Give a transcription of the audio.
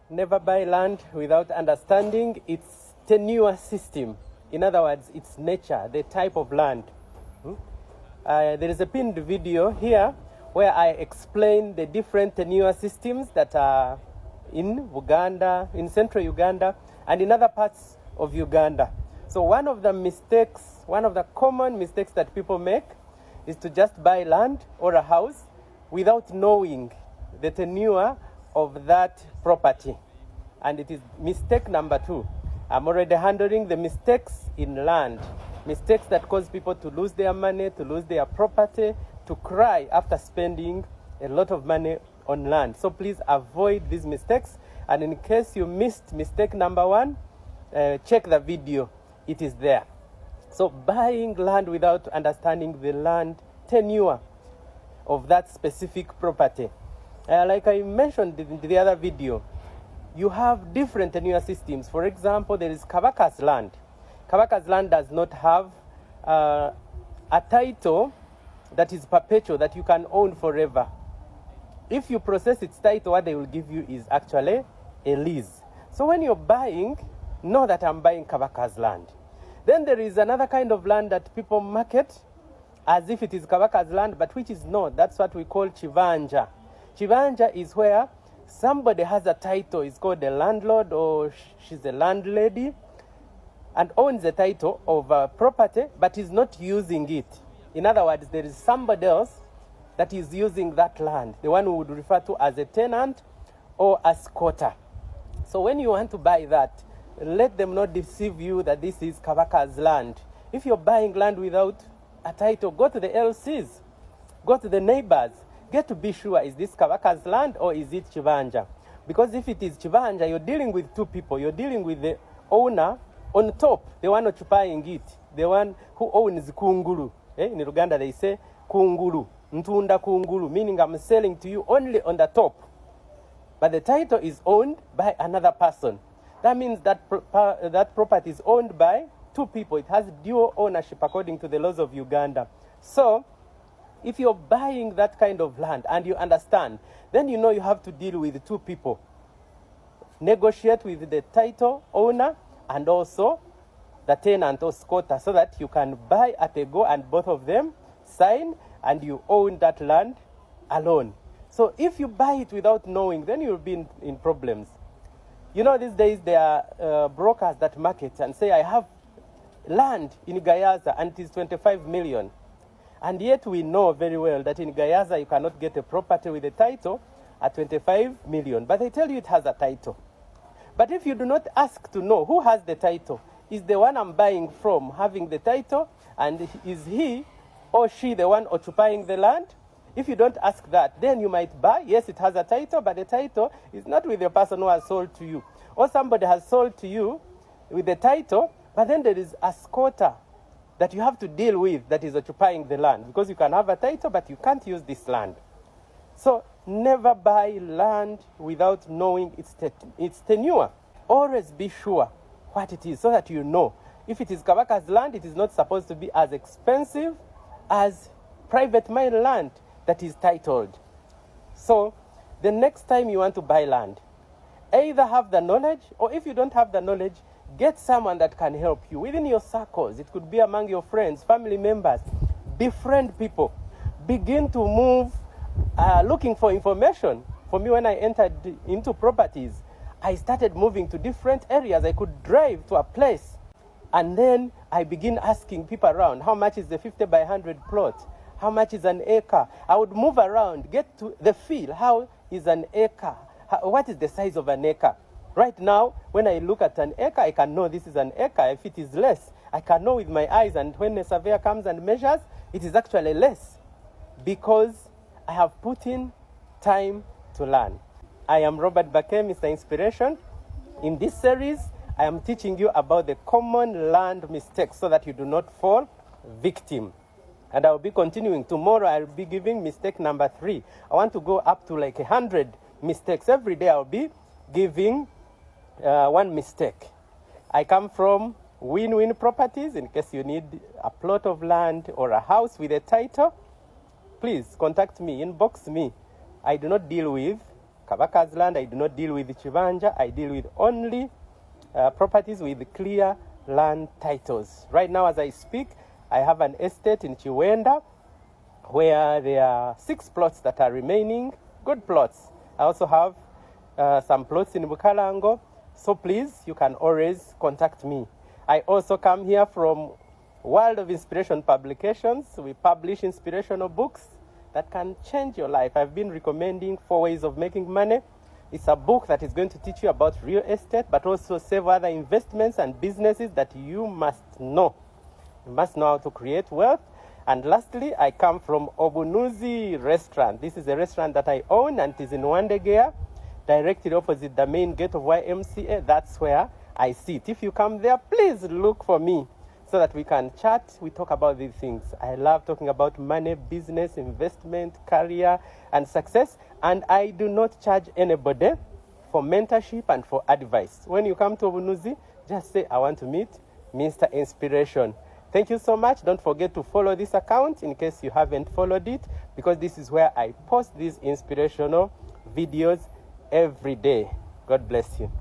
Never buy land without understanding its tenure system. In other words, its nature, the type of land. There is a pinned video here where I explain the different tenure systems that are in Uganda, in central Uganda, and in other parts of Uganda. So one of the common mistakes that people make is to just buy land or a house without knowing the tenure of that property. And it is mistake number 2. I'm already handling the mistakes in land. Mistakes that cause people to lose their money, to lose their property, to cry after spending a lot of money on land. So please avoid these mistakes. And in case you missed mistake number 1, check the video. It is there. So buying land without understanding the land tenure of that specific property. Like I mentioned in the other video, you have different tenure systems. For example, there is Kabaka's land. Kabaka's land does not have a title that is perpetual, that you can own forever. If you process its title, what they will give you is actually a lease. So when you're buying, know that I'm buying Kabaka's land. Then there is another kind of land that people market as if it is Kabaka's land, but which is not. That's what we call Chivanja. Chivanja is where somebody has a title. It's called a landlord, or she's a landlady, and owns the title of a property, but is not using it. In other words, there is somebody else that is using that land, the one we would refer to as a tenant or a squatter. So when you want to buy that, let them not deceive you that this is Kabaka's land. If you're buying land without a title, go to the LCs, go to the neighbors, get to be sure, is this Kabaka's land or is it Chivanja? Because if it is Chivanja, you're dealing with 2 people. You're dealing with the owner on top, the one occupying it, the one who owns Kunguru. In Uganda they say Kunguru, Ntunda Kunguru, meaning I'm selling to you only on the top. But the title is owned by another person. That means that that property is owned by 2 people. It has dual ownership according to the laws of Uganda. So if you're buying that kind of land and you understand, then you know you have to deal with 2 people. Negotiate with the title owner and also the tenant or squatter, so that you can buy at a go and both of them sign and you own that land alone. So if you buy it without knowing, then you'll be in problems. You know, these days there are brokers that market and say, I have land in Gayaza and it is 25 million. And yet we know very well that in Gayaza you cannot get a property with a title at 25 million. But they tell you it has a title. But if you do not ask to know who has the title, is the one I'm buying from having the title, and is he or she the one occupying the land? If you don't ask that, then you might buy. Yes, it has a title, but the title is not with the person who has sold to you. Or somebody has sold to you with the title, but then there is a squatter that you have to deal with that is occupying the land. Because you can have a title, but you can't use this land. So never buy land without knowing its tenure. Always be sure what it is, so that you know. If it is Kabaka's land, it is not supposed to be as expensive as private mine land that is titled. So the next time you want to buy land, either have the knowledge, or if you don't have the knowledge, get someone that can help you within your circles. It could be among your friends, family members. Befriend people. Begin to move looking for information. For me, when I entered into properties, I started moving to different areas. I could drive to a place, and then I begin asking people around, how much is the 50 by 100 plot? How much is an acre? I would move around, get to the feel. How is an acre? What is the size of an acre? Right now, when I look at an acre, I can know this is an acre. If it is less, I can know with my eyes, and when a surveyor comes and measures, it is actually less, because I have put in time to learn. I am Robert Bake, Mr. Inspiration. In this series, I am teaching you about the common land mistakes so that you do not fall victim. And I will be continuing. Tomorrow, I will be giving mistake number 3. I want to go up to like 100 mistakes. Every day, I will be giving 1 mistake. I come from Win-Win Properties. In case you need a plot of land or a house with a title, please contact me, inbox me. I do not deal with Kabaka's land. I do not deal with Chibanja. I deal with only properties with clear land titles. Right now, as I speak, I have an estate in Chiwenda where there are 6 plots that are remaining, good plots. I also have some plots in Bukalango, so please, you can always contact me. I also come here from World of Inspiration Publications. We publish inspirational books that can change your life. I've been recommending 4 ways of making money. It's a book that is going to teach you about real estate, but also several other investments and businesses that you must know. You must know how to create wealth. And lastly, I come from Obunuzi Restaurant. This is a restaurant that I own, and it is in Wandegea, directly opposite the main gate of YMCA. That's where I sit. If you come there, please look for me so that we can chat. We talk about these things. I love talking about money, business, investment, career, and success. And I do not charge anybody for mentorship and for advice. When you come to Obunuzi, just say, I want to meet Mr. Inspiration. Thank you so much. Don't forget to follow this account in case you haven't followed it, because this is where I post these inspirational videos every day. God bless you.